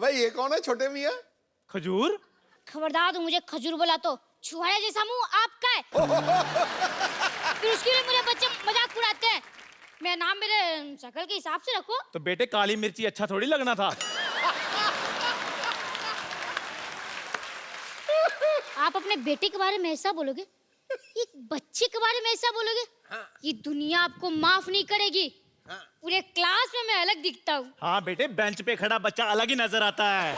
भाई ये कौन है छोटे मियाँ? खजूर? खबरदार तू मुझे खजूर बोला तो छुहारा जैसा मुंह आपका है। फिर उसके लिए मुझे बच्चे मजाक उड़ाते हैं। मेरा नाम मेरे शक्ल के हिसाब से रखो। तो बेटे काली मिर्ची अच्छा थोड़ी लगना था। आप अपने बेटे के बारे में ऐसा बोलोगे, एक बच्चे के बारे में ऐसा बोलोगे? ये दुनिया आपको माफ नहीं करेगी। पूरे क्लास में मैं अलग दिखता हूँ। हाँ बेटे, बेंच पे खड़ा बच्चा अलग ही नजर आता है।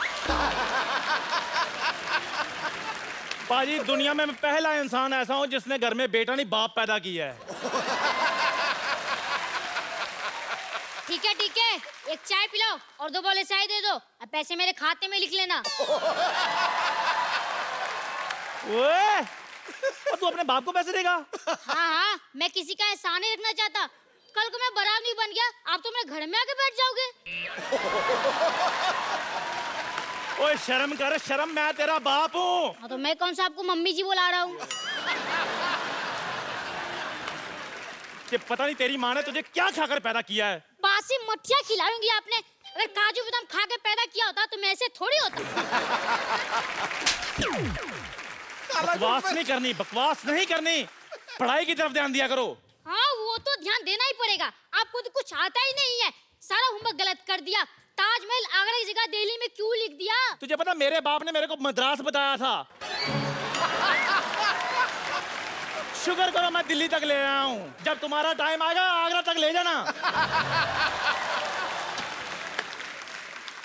पाजी, दुनिया में मैं पहला इंसान ऐसा हूँ जिसने घर में बेटा नहीं बाप पैदा किया है। ठीक है, एक चाय पिलाओ और 2 बोले चाय दे दो। अब पैसे मेरे खाते में लिख लेना। ओए, और तू अपने बाप को पैसे देगा? हाँ, मैं किसी का एहसान नहीं रखना चाहता। कल को मैं बारात नहीं बन गया, आप तो मेरे घर में आके बैठ जाओगे। ओए शर्म कर, शर्म, मैं तेरा बाप हूँ। हाँ, तो मैं कौन सा आपको मम्मी जी बुला रहा हूँ? कि पता नहीं तेरी माँ ने तुझे क्या खाकर पैदा किया है। बासी मठिया खिलाऊंगी आपने। अगर काजू बादाम खा के पैदा किया होता तो मैं ऐसे थोड़ी होता। बकवास नहीं करनी, बकवास नहीं करनी। पढ़ाई की तरफ ध्यान दिया करो। हाँ, वो तो ध्यान देना ही पड़ेगा। आपको तो कुछ आता ही नहीं है। सारा होमवर्क गलत कर दिया। ताजमहल आगरा की जगह दिल्ली में क्यों लिख दिया? तुझे पता, मेरे बाप ने मेरे को मद्रास बताया था। शुक्र करो मैं दिल्ली तक ले आया हूँ। जब तुम्हारा टाइम आएगा आगरा तक ले जाना।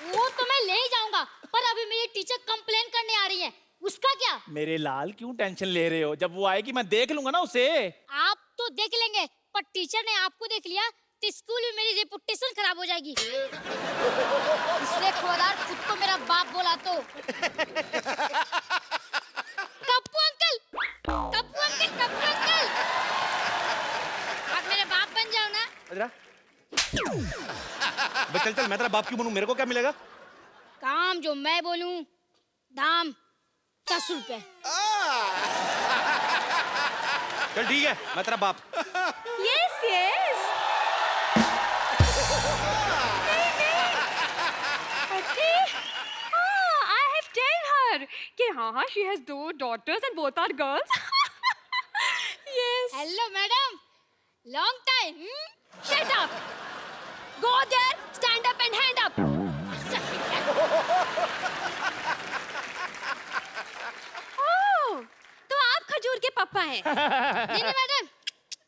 वो तो मैं ले ही जाऊंगा, पर अभी मेरी टीचर कंप्लेन करने आ रही है। उसका क्या? मेरे लाल, क्यों टेंशन ले रहे हो? जब वो आएगी मैं देख लूंगा ना उसे। आप तो देख लेंगे, पर टीचर ने आपको देख लिया तो स्कूल में मेरी रेपुटेशन खराब हो जाएगी। इसलिए खबरदार खुद को मेरा बाप बोला तो। Kappu uncle, Kappu uncle, Kappu uncle, आप मेरे बाप बन जाओ ना। चल चल, मैं तेरा बाप क्यों बनूं? मेरे को क्या मिलेगा? काम जो मैं बोलूं, दाम 10 रुपए। चल ठीक है, मैं तेरा बाप। Yes, yes. Okay. I have told her कि हाँ, she has 2 daughters and both are girls. Yes. Hello madam, long time. Shut up. Go there, stand up and hand up. Oh, तो आप खजूर के पापा हैं? नहीं मैडम,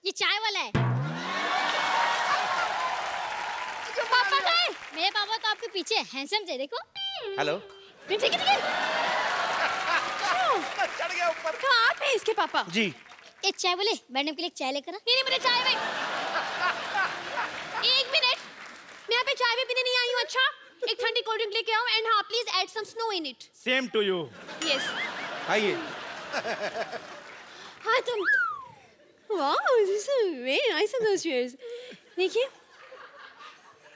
ये चाय वाला है। तो पापा का है? मेरे पापा तो आपके पीछे हैंडसम थे, देखो। हेलो। ठीक है, ठीक है। चढ़ गया ऊपर। तो आप हैं इसके पापा? जी। एक चाय बोले, मैडम के लिए चाय लेकर आ। नहीं, मुझे चाय भाई। 1 मिनट, मैं यहाँ पे चाय भी पीने नहीं आई हूँ। अच्छा, एक ठंडी कोल्ड ड्रिंक लेके आओ एंड हाँ please add some snow in it. Same to you. Yes. आइए। हाँ तुम, wow, this is very nice in those cheers. देखिए,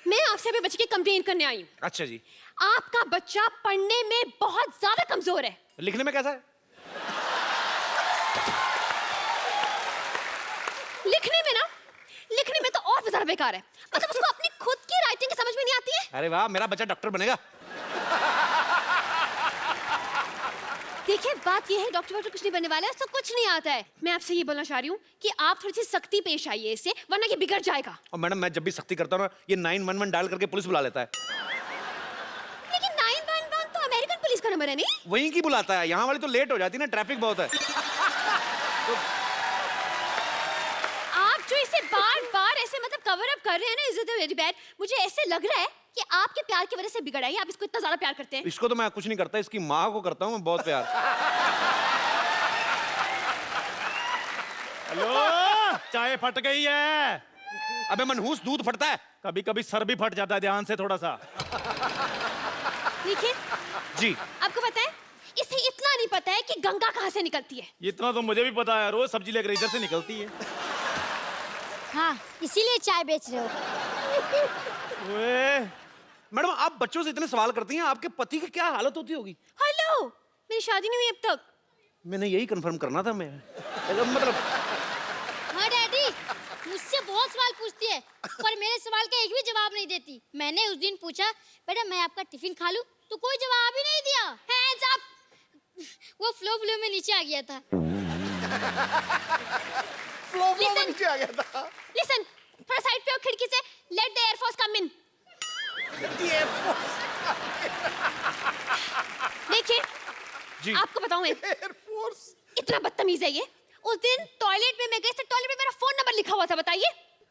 मैं आपसे अभी बच्चे की कंप्लेन करने आई हूँ। अच्छा जी। आपका बच्चा पढ़ने में बहुत ज्यादा कमजोर है। लिखने में कैसा है? लिखने में तो और भी ज्यादा बेकार है। मतलब उसको अपनी खुद की राइटिंग की समझ में नहीं आती है। अरे वाह, मेरा बच्चा डॉक्टर बनेगा। देखिए, बात ये है, डॉक्टर कुछ नहीं बनने वाला है, उसको कुछ नहीं आता है। मैं आपसे ये बोलना चाह रही हूँ कि आप थोड़ी सी सख्ती पेश आइए इससे, वरना ये बिगड़ जाएगा। और मैडम, मैं जब भी सख्ती करता हूँ ना, ये 911 डायल करके पुलिस बुला लेता है। लेकिन 911 तो अमेरिकन पुलिस का नंबर है नहीं? वहीं की बुलाता है, यहाँ वाली तो लेट हो जाती है ना, ट्रैफिक बहुत है। तो आप जो इसे बार-बार ऐसे मतलब कवर अप कर रहे हैं ना, इज इट वेरी बैड। मुझे ऐसे लग रहा है कि आपके प्यार की वजह से बिगड़ा है। आप इसको इतना ज्यादा प्यार करते हैं। इसको तो मैं कुछ नहीं करता, इसकी माँ को करता हूँ मैं बहुत प्यार। हेलो, चाय फट गई है। अबे मनहूस, दूध फटता है। कभी कभी सर भी फट जाता है, ध्यान से थोड़ा सा। देखिए जी। आपको पता है, इसे इतना नहीं पता है कि गंगा कहाँ से निकलती है। इतना तो मुझे भी पता है, रोज सब्जी लेकर इधर से निकलती है। हाँ, इसीलिए चाय बेच रहे हो। ओए, मैडम, आप बच्चों से इतने सवाल करती हैं, आपके पति की क्या हालत होती होगी? हेलो, मेरी शादी नहीं हुई अब तक। मैंने यही कंफर्म करना था। मैं मतलब हाँ डैडी, मुझसे बहुत सवाल पूछती है, पर मेरे सवाल का एक भी जवाब नहीं देती। मैंने उस दिन पूछा, बेटा मैं आपका टिफिन खा लूं? तो कोई जवाब ही नहीं दिया। Hands up! वो फ्लो में नीचे आ गया था। फ्लो में Listen. नीचे आ गया था। Listen, थोड़ा साइड पे हो खिड़की से। Let the Air Force come in. Air Force. देखिए, जी। आपको बताऊं मैं, Air Force. इतना बदतमीज है ये। उस दिन टॉयलेट में मैं गई थी, टॉयलेट में मेरा फोन नंबर लिखा हुआ था, बताइए।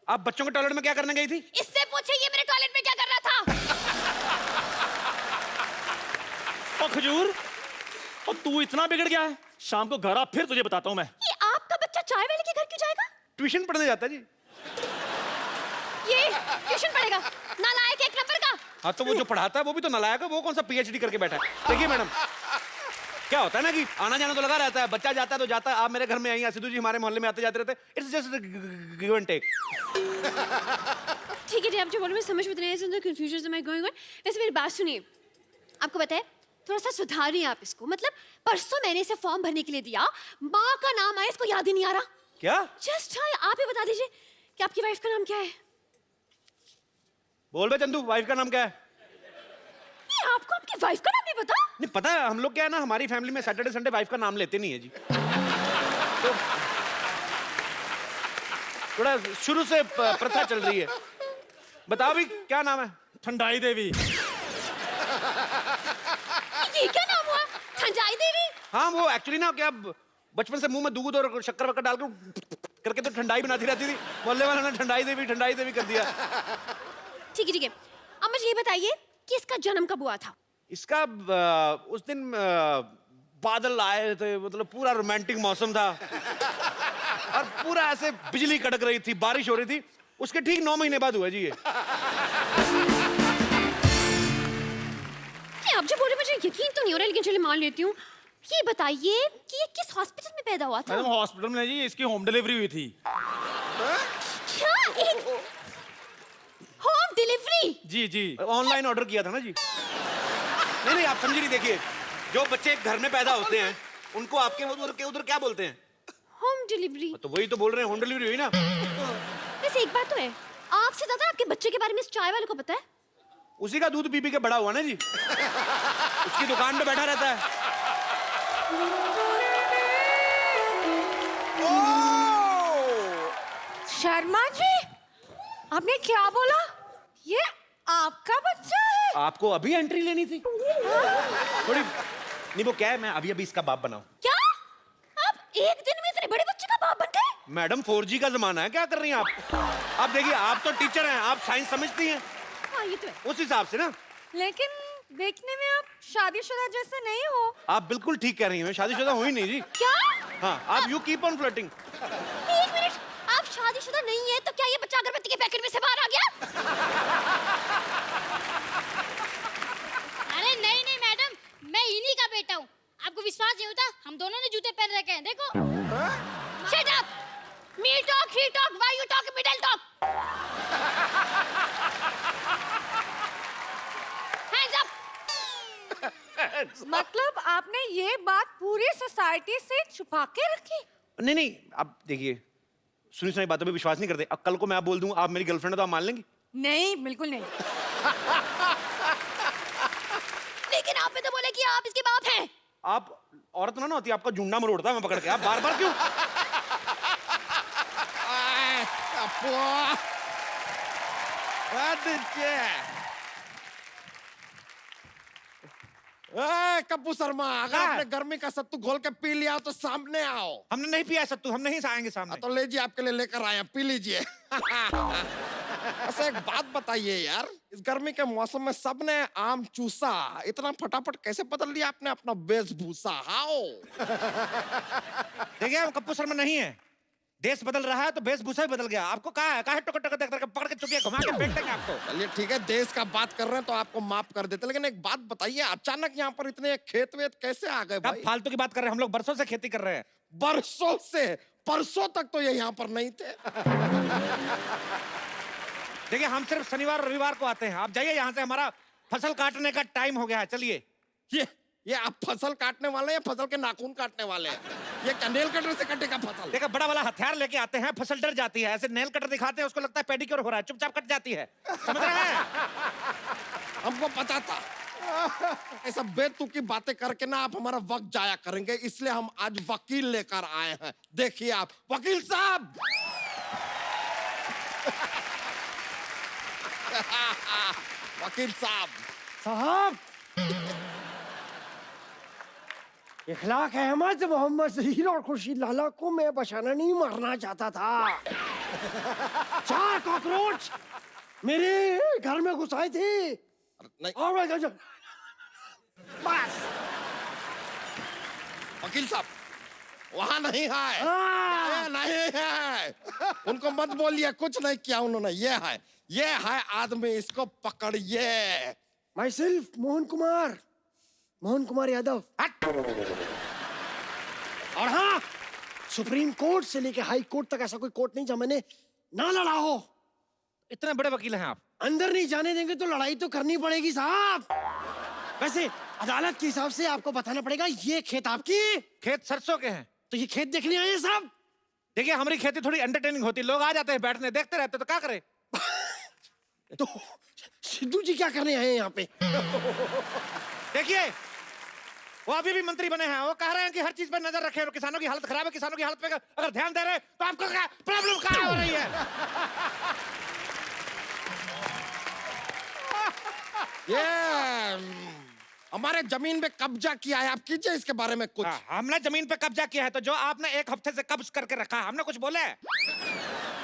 आप बच्चों के टॉयलेट में क्या करने गई थी? इससे पूछे ये मेरे टॉयलेट में क्या कर रहा था। और खजूर, और तू इतना बिगड़ गया है, शाम को घर आ, फिर तुझे बताता हूँ मैं। ये आपका बच्चा चाय वाले के घर क्यों जाएगा? ट्यूशन पढ़ने जाता है जी। ये ट्यूशन पढ़ेगा, नालायक एक नंबर का। हाँ तो वो जो पढ़ाता है वो भी तो नालायक है, वो कौन सा पीएचडी करके बैठा है। देखिए मैडम, क्या होता है ना कि आना जाना तो लगा रहता है, बच्चा जाता है तो जाता है। आप मेरे घर में आई, सिद्धू जी हमारे मोहल्ले में आते जाते रहते हैं। It's just give and take. ठीक है जी, आप जो बोल रहे हैं समझ में नहीं आया, कंफ्यूजन में गोइंग ऑन। वैसे मेरी बात सुनिए, आपको पता है थोड़ा सा सुधारिए आप इसको। मतलब परसों मैंने इसे फॉर्म भरने के लिए दिया, माँ का नाम आया, इसको याद ही नहीं आ रहा। क्या? जस्ट हाँ, आप ही बता दीजिए कि आपकी वाइफ का नाम क्या है। बोल बे चंदू, वाइफ का नाम क्या है? ये आपको आपकी वाइफ का नाम नहीं पता? नहीं पता है, हम लोग क्या है ना, हमारी फैमिली में सैटरडे संडे वाइफ का नाम लेते नहीं है जी। तो थोड़ा शुरू से प्रथा चल रही है। बताओ भी क्या नाम है? ठंडाई देवी। ये क्या नाम हुआ? ठंडाई देवी? हाँ वो एक्चुअली ना क्या बचपन से मुंह में दूध और शक्कर वक्कर डाल करके तो ठंडाई बनाती रहती थी। मोहल्ले वालों ने ठंडाई देवी कर दिया। ठीक है ठीक है, अब मुझे ये बताइए कि इसका जन्म कब हुआ था? इसका उस दिन बादल आए थे, मतलब पूरा रोमांटिक मौसम था और पूरा ऐसे बिजली कड़क रही थी, बारिश हो रही थी। उसके ठीक 9 महीने बाद हुआ जी ये। आप जो बोल रहे मुझे यकीन तो नहीं हो रहा, लेकिन चलिए मान लेती हूँ। ये बताइए कि ये किस हॉस्पिटल में पैदा हुआ था? मैडम हॉस्पिटल में जी, इसकी होम डिलीवरी हुई थी। क्या? एक होम डिलीवरी? जी जी। ऑनलाइन ऑर्डर किया था ना जी। नहीं आप समझी नहीं। देखिए, जो बच्चे घर में पैदा होते हैं उनको आपके उधर क्या बोलते हैं? Home delivery. तो वही तो बोल रहे हैं, होम डिलीवरी हुई ना। वैसे एक बात तो है, आपसे ज्यादा आपके बच्चे के बारे में इस चाय वाले को पता है। उसी का दूध पी के बड़ा हुआ ना जी। उसकी दुकान पे बैठा रहता है। शर्मा जी, आपने क्या बोला? ये आपका बच्चा है? आपको अभी एंट्री लेनी थी थोड़ी। नहीं वो क्या है, मैं अभी इसका बाप बनाऊं। क्या? आप एक दिन में इतने बड़े बच्चे का बाप बन गए? मैडम 4G का जमाना है, क्या कर रही हैं आप? आप देखिए, आप तो टीचर हैं, आप साइंस समझती हैं। हाँ ये तो है। उस हिसाब से ना। लेकिन देखने में आप शादीशुदा जैसे नहीं हो। आप बिल्कुल ठीक कह रही हैं, मैं शादीशुदा हुई नहीं जी। क्या? हाँ, आप यू कीप ऑन फ्लर्टिंग। एक मिनट, आप शादीशुदा नहीं है तो क्या ये बच्चा अगरबत्ती के पैकेट में से बाहर आ गया? अरे नहीं नहीं मैडम, मैं इन्हीं का बेटा हूँ। आपको विश्वास नहीं होता? हम दोनों ने जूते पहन रखे हैं, देखो। Shut up! Me talk, he talk, why you talk, middle talk? Hands up! मतलब आपने ये बात पूरी सोसाइटी से छुपा के रखी? नहीं आप देखिए, सुनी सुनाई बातों पे विश्वास नहीं करते। अब कल को मैं आप बोल दूं आप मेरी गर्लफ्रेंड है तो आप मान लेंगी? नहीं, बिल्कुल नहीं। लेकिन आपने तो बोला कि आप इसके बाप हैं। आप औरत ना होती, आपका जुंडा मरोड़ता मैं पकड़ के। आप बार क्यों? कप्पू शर्मा, अगर आपने गर्मी का सत्तू घोल के पी लिया तो सामने आओ। हमने नहीं पिया सत्तू, हम नहीं आएंगे सामने। तो लीजिए, आपके लिए लेकर आए हैं, पी लीजिए। ऐसे एक बात बताइए यार, इस गर्मी के मौसम में सबने आम चूसा, इतना फटाफट कैसे बदल लिया आपने अपना वेशभूषा? हाओ? देखिए हम कप्पू शर्मा नहीं है, देश बदल रहा है तो वेशभूषा भी बदल गया। आपको कहा है टोकर पकड़ के चुपिया घुमा के फेंक देंगे आपको। चलिए ठीक है, देश का बात कर रहे हैं तो आपको माफ कर देते, लेकिन एक बात बताइए, अचानक यहाँ पर इतने खेत वेत कैसे आ गए आप भाई? फालतू की बात कर रहे हैं, हम लोग बरसों से खेती कर रहे हैं। बरसों से? परसों तक तो ये यहाँ पर नहीं थे। देखिए हम सिर्फ शनिवार रविवार को आते हैं। आप जाइए यहाँ से, हमारा फसल काटने का टाइम हो गया है। चलिए। ये आप फसल काटने वाले हैं, फसल के नाखून काटने वाले हैं? ये क्या नेल कटर से कटेगा फसल? देखा, बड़ा वाला हथियार लेके आते हैं, फसल डर जाती है। ऐसे नेल कटर दिखाते हैं, उसको लगता है पेडिक्योर हो रहा है, चुपचाप कट जाती है। समझ रहे हैं? हमको पता था, ऐसा बेतुकी बातें करके ना आप हमारा वक्त जाया करेंगे, इसलिए हम आज वकील लेकर आए हैं। देखिए आप, वकील साहब। वकील साहब। साहब, इखलाक अहमद, मोहम्मद जहीर और खुर्शीद लाला को मैं बशाना नहीं मारना चाहता था। 4 कॉकरोच मेरे घर में घुस आए थे। नहीं और बस। वकील साहब, वहां नहीं है, ये नहीं है। उनको मत बोलिए, कुछ नहीं किया उन्होंने। ये है आदमी, इसको पकड़िए। My self Mohan Kumar Yadav. और हाँ, सुप्रीम कोर्ट से लेके हाई कोर्ट तक ऐसा कोई कोर्ट नहीं जहाँ मैंने ना लड़ा हो। इतने बड़े वकील हैं आप। अंदर नहीं जाने देंगे तो लड़ाई तो करनी पड़ेगी साहब। वैसे अदालत के हिसाब से आपको बताना पड़ेगा, ये खेत आपकी। खेत सरसों के हैं। तो ये खेत देखने आए हैं साहब। देखिए, हमारी खेती थोड़ी एंटरटेनिंग होती है, लोग आ जाते हैं बैठने, देखते रहते, तो क्या करें। तो सिद्धू जी क्या करने आए हैं यहाँ पे? देखिए, वो अभी भी मंत्री बने हैं, वो कह रहे हैं कि हर चीज पर नजर रखें, किसानों की हालत खराब है, किसानों की हालत पे अगर ध्यान दे रहे हैं तो आपको क्या प्रॉब्लम क्या हो रही है। ये हमारे जमीन पे कब्जा किया है, आप कीजिए इसके बारे में कुछ। हमने जमीन पे कब्जा किया है, तो जो आपने 1 हफ्ते से कब्ज करके रखा है, हमने कुछ बोले?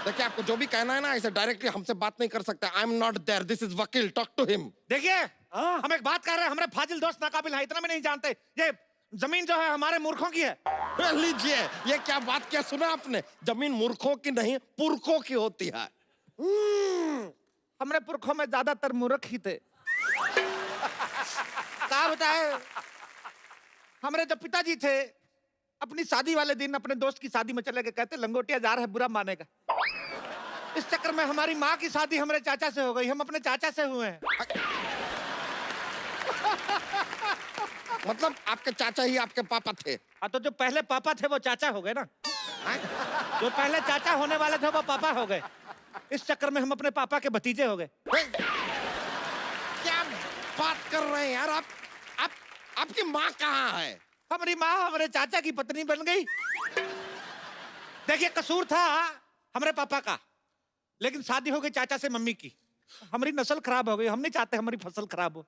देखिए, आपको जो भी कहना है ना, ऐसे डायरेक्टली हमसे बात नहीं कर सकते। I am not there, this is vakil, talk to him. देखिए, हम एक बात कर रहे हैं, हमारे फाजिल दोस्त नाकाबिल हैं, इतना भी नहीं जानते। ये जमीन जो है हमारे मूर्खों की है। लीजिए, ये क्या बात क्या सुना आपने? जमीन मूर्खों की नहीं, पुरखों की होती है। हमरे पुरखों में ज्यादातर मूर्ख ही थे। क्या बताए, हमारे जो पिताजी थे, अपनी शादी वाले दिन अपने दोस्त की शादी में चले गए, कहते लंगोटिया जा रहा है, बुरा मानेगा। इस चक्कर में हमारी माँ की शादी हमारे चाचा से हो गई, हम अपने चाचा से हुए हैं। मतलब आपके चाचा ही आपके पापा थे? हाँ, तो जो पहले पापा थे वो चाचा हो गए ना। जो पहले चाचा होने वाले थे वो पापा हो गए। इस चक्कर में हम अपने पापा के भतीजे हो गए। क्या बात कर रहे हैं यार आप? आपकी माँ कहाँ है? हमारी माँ हमारे चाचा की पत्नी बन गई। देखिए, कसूर था हमारे पापा का, लेकिन शादी हो गई चाचा से मम्मी की। हमारी नस्ल खराब हो गई, हम नहीं चाहते हमारी फसल खराब हो।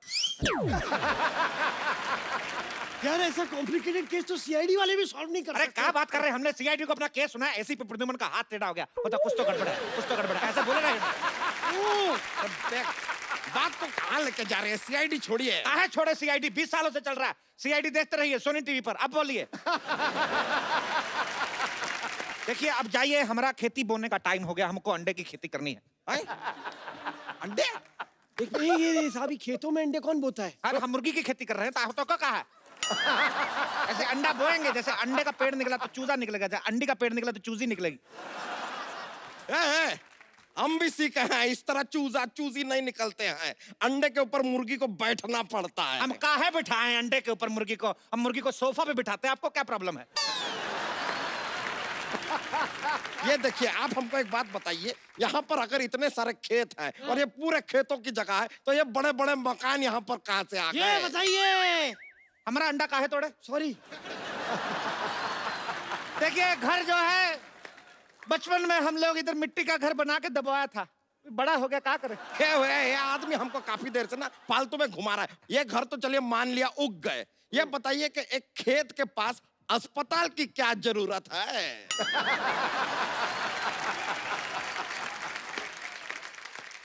यार, ऐसा कॉम्प्लिकेटेड केस तो सीआईडी वाले भी सॉल्व नहीं कर अरे सकते। क्या बात कर रहे हैं, हमने सीआईडी को अपना केस सुना है, एसी पे प्रद्युमन का हाथ टेढ़ा हो गया, पता कुछ तो गड़बड़ है, कुछ तो गड़बड़ है, ऐसा बोले रहे। बात को कहाँ लेके जा रहे हैं? सीआईडी छोड़िए। काहे छोड़े सीआईडी, 20 सालों से चल रहा है सीआईडी, देखते रहिए सोनी टीवी पर। अब बोलिए। देखिए, अब जाइए, हमारा खेती बोने का टाइम हो गया, हमको अंडे की खेती करनी है। अंडे? एक नहीं, ये साहब, खेतों में अंडे कौन बोता है? अरे हम मुर्गी की खेती कर रहे हैं, तो क्या कहा है? ऐसे अंडा बोएंगे, जैसे अंडे का पेड़ निकला तो चूजा निकलेगा, जैसे अंडी का पेड़ निकला तो चूजी निकलेगी। हम भी सीखे हैं, इस तरह चूजा चूजी नहीं निकलते हैं। अंडे के ऊपर मुर्गी को बैठना पड़ता है। हम काहे बिठाएं अंडे के ऊपर मुर्गी को? हम मुर्गी को सोफा पे बिठाते हैं, आपको क्या प्रॉब्लम है? ये देखिए, आप हमको एक बात बताइए, यहाँ पर अगर इतने सारे खेत हैं और ये पूरे खेतों की जगह है, तो ये बड़े बड़े मकान यहाँ पर कहाँ से आ गए? ये बताइए। हमारा अंडा काहे तोड़े? सॉरी। देखिए, घर जो है, बचपन में हम लोग इधर मिट्टी का घर बना के दबाया था, बड़ा हो गया, क्या करे? ये आदमी हमको काफी देर से ना फालतू में घुमा रहा है। ये घर तो चलिए मान लिया उग गए, ये बताइए कि एक खेत के पास अस्पताल की क्या जरूरत है?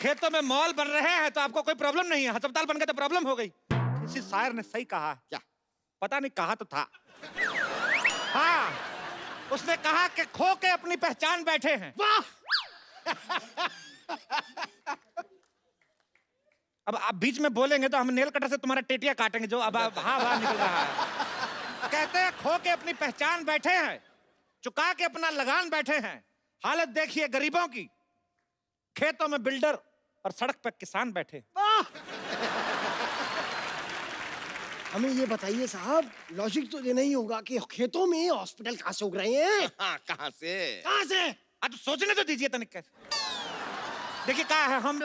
खेतों में मॉल बन रहे हैं तो आपको कोई प्रॉब्लम नहीं है, अस्पताल बन गए तो प्रॉब्लम हो गई। किसी शायर ने सही कहा, क्या? पता नहीं, कहा तो था। हाँ, उसने कहा कि खो के अपनी पहचान बैठे हैं। वाह! अब आप बीच में बोलेंगे तो हम नेल कटर से तुम्हारा टेटिया काटेंगे, जो अब हाँ वाह निकल रहा है। कहते हैं खो के अपनी पहचान बैठे हैं, चुका के अपना लगान बैठे हैं। हालत देखिए गरीबों की, खेतों में बिल्डर और सड़क पर किसान बैठे। हमें ये बताइए साहब, लॉजिक तो देना ही होगा कि खेतों में हॉस्पिटल कहाँ से उग रहे हैं? हाँ, कहाँ से? कहाँ से? तो सोचने तो दीजिए तनिक। देखिए क्या है, हम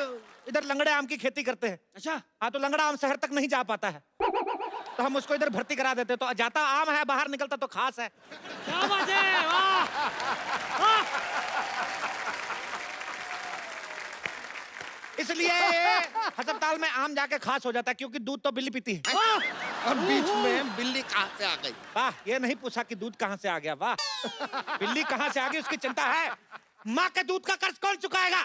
इधर लंगड़े आम की खेती करते हैं। अच्छा, हाँ, तो लंगड़ा आम शहर तक नहीं जा पाता है, तो हम उसको इधर भर्ती करा देते। तो जाता आम है, बाहर निकलता तो खास है। क्या बात है, वाह! इसलिए अस्पताल में आम जाके खास हो जाता है, क्योंकि दूध तो बिल्ली पीती है। और बीच में बिल्ली कहाँ से आ गई? वाह, ये नहीं पूछा कि दूध कहाँ से आ गया। वाह, बिल्ली कहाँ से आ गई उसकी चिंता है। माँ के दूध का कर्ज कौन चुकाएगा?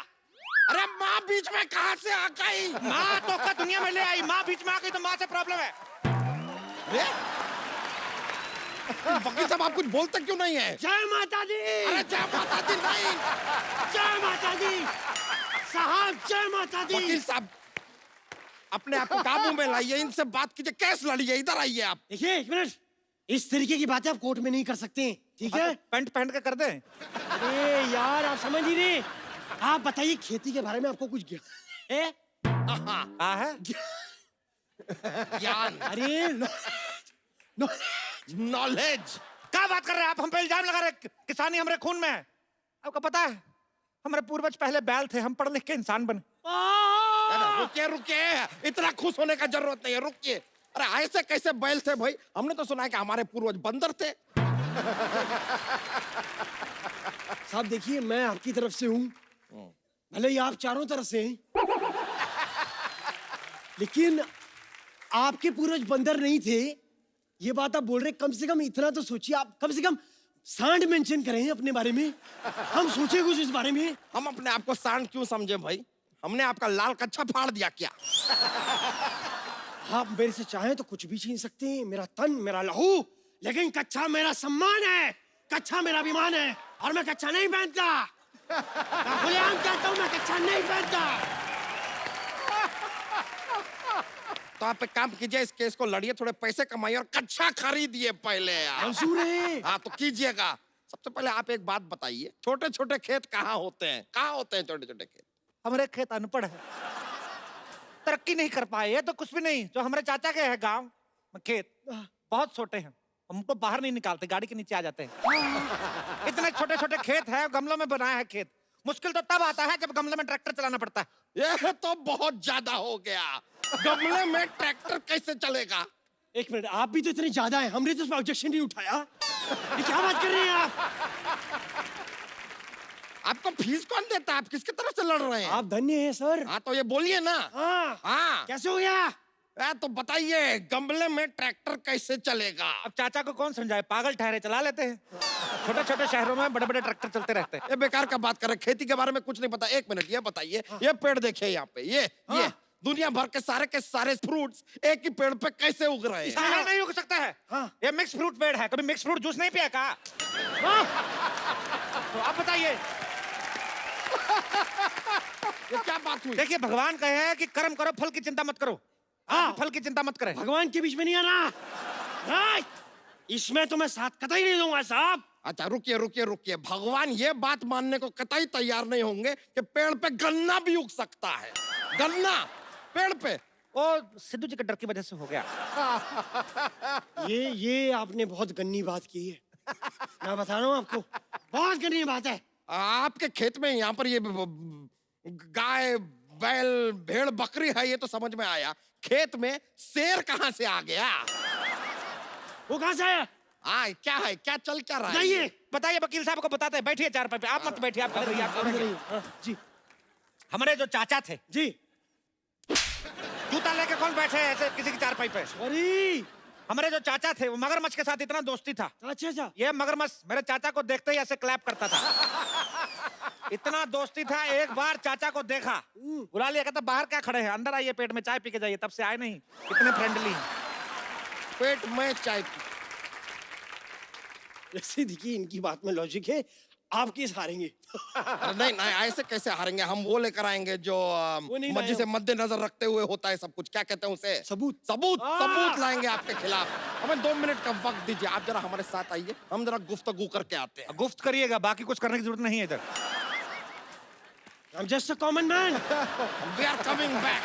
अरे माँ बीच में कहाँ से आ गई? माँ तो का दुनिया में ले आई, माँ बीच में आ गई तो माँ से प्रॉब्लम है। अरे वकील साहब, आप कुछ बोलते क्यों नहीं है? जय माता दी! अरे जय माता दी नहीं। जय माता दी! साहब, जय माता दी! वकील साहब, अपने आप को काबू में लाइए, इनसे बात कीजिए, केस लड़िए, इधर आइए आप। देखिए, एक मिनट, इस तरीके की बातें आप कोर्ट में नहीं कर सकते, ठीक है? पैंट पहन के कर दे। अरे यार, आप समझ ही नहीं। आप बताइए, खेती के बारे में आपको कुछ ज्ञान है? हाँ है। ज्ञान, अरे नॉलेज। क्या बात कर रहे हैं आप? हम पे इल्जाम लगा रहे हैं, किसानी हमारे खून में है। आपको पता है हमारे पूर्वज पहले बैल थे, हम पढ़ लिख के इंसान बने। रुकिए रुकिए, इतना खुश होने का जरूरत नहीं है, रुकिए। अरे ऐसे कैसे बैल थे भाई? हमने तो सुना है कि हमारे पूर्वज बंदर थे। साहब देखिए, मैं आपकी तरफ से हूँ, भले ही आप चारों तरफ से हैं, लेकिन आपके पूर्वज बंदर नहीं थे, ये बात आप बोल रहे। कम से कम इतना तो सोचिए, आप कम से कम सांड मेंशन करें अपने बारे में, हम सोचे कुछ इस बारे में। हम अपने आप को सांड क्यों समझे भाई? हमने आपका लाल कच्छा फाड़ दिया क्या? आप मेरे से चाहें तो कुछ भी छीन सकते हैं, मेरा तन, मेरा लहू, लेकिन कच्छा मेरा सम्मान है, कच्छा मेरा अभिमान है, और मैं कच्छा नहीं पहनता। मैं खुलेआम कहता हूं, मैं कच्छा नहीं पहनता। तो आप एक काम कीजिए, इस केस को लड़िए, थोड़े पैसे कमाइए और कच्छा खरीदिए पहले आप। मंजूर है। हाँ तो कीजिएगा। सबसे पहले आप एक बात बताइए, छोटे छोटे खेत कहाँ होते हैं? कहाँ होते हैं छोटे छोटे खेत? हमारे खेत अनपढ़ है, तरक्की नहीं कर पाए। ये तो कुछ भी नहीं, जो हमारे चाचा के है गांव में खेत बहुत छोटे हैं, हमको बाहर नहीं निकालते, गाड़ी के नीचे आ जाते हैं। इतने छोटे छोटे खेत है, गमलों में बनाया है खेत। मुश्किल तो तब आता है जब गमले में ट्रैक्टर चलाना पड़ता है। ये तो बहुत ज्यादा हो गया, गमले में ट्रैक्टर कैसे चलेगा? एक मिनट, आप भी तो इतने ज्यादा हैं, हमने तो उस पर ऑब्जेक्शन नहीं उठाया। ये क्या बात कर रहे हैं आप? आपको फीस कौन देता है? आप किसकी तरफ से लड़ रहे हैं? आप धन्य हैं सर। हाँ तो ये बोलिए ना। हाँ, हाँ कैसे हो गया? तो बताइए, गमले में ट्रैक्टर कैसे चलेगा? अब चाचा को कौन समझाए, पागल ठहरे, चला लेते हैं। छोटे छोटे शहरों में बड़े बड़े ट्रैक्टर चलते रहते हैं। ये बेकार का बात कर रहे हैं, खेती के बारे में कुछ नहीं पता। एक मिनट, ये बताइए, ये पेड़ देखिए यहाँ पे, ये दुनिया भर के सारे फ्रूट्स एक ही पेड़ पे कैसे उग रहे हैं? सारा नहीं उग सकता है। हाँ। ये मिक्स फ्रूट पेड़ है, कभी मिक्स फ्रूट जूस नहीं पिया का? तो आप बताइए, ये क्या बात हुई? देखिए भगवान कहे हैं कि कर्म करो, फल की चिंता मत करो। आप फल की चिंता मत करें। भगवान के बीच में नहीं आना। नहीं, इसमें तो मैं साथ कतई नहीं दूंगा साहब। अच्छा रुकिए रुकिए रुकिए, भगवान ये बात मानने को कतई तैयार नहीं होंगे कि पेड़ पे गन्ना भी उग सकता है। गन्ना पेड़ पे? वो सिद्धू जी के डर की वजह से हो गया। ये आपने बहुत गन्नी बात की है, मैं बता रहा हूँ आपको, बहुत गन्नी बात है। आपके खेत में यहाँ पर ये गाय बैल भेड़ बकरी है, ये तो समझ में आया। खेत में शेर कहाँ से आ गया? वो कहाँ से आया? हाँ क्या है, क्या चल क्या रहा है? बताइए। बताइए, वकील साहब को बताते हैं। बैठिए चारपाई पे, आप मत बैठिए, आप कर रही हैं, आप कर रही हैं। हाँ, जी हमारे जो चाचा थे, जी। जूता लेके कौन बैठे हैं ऐसे किसी की चारपाई पे? सॉरी। हमारे जो चाचा थे, वो मगरमच्छ के साथ इतना दोस्ती था। अच्छा अच्छा। ये मगरमच्छ मेरे चाचा को देखते ही ऐसे क्लैप करता था। इतना दोस्ती था, एक बार चाचा को देखा, बुला लिया, कहता बाहर क्या खड़े हैं, अंदर आइए, पेट में चाय पी के जाइए। तब से आए नहीं, इतने फ्रेंडली। पेट में चाय पी। वैसे देखिए, इनकी बात में लॉजिक है, आप किस हारेंगे? अरे नहीं नहीं, ऐसे कैसे हारेंगे? हम वो लेकर आएंगे जो नहीं मस्जिद से मद्देनजर रखते हुए होता है सब कुछ। क्या कहते हैं उसे? सबूत। सबूत सबूत लाएंगे आपके खिलाफ। हमें 2 मिनट का वक्त दीजिए, आप जरा हमारे साथ आइए, हम जरा गुफ्तगू करके आते हैं। गुफ्त करिएगा, बाकी कुछ करने की जरूरत नहीं है इधर। I'm just a common man. We are coming back.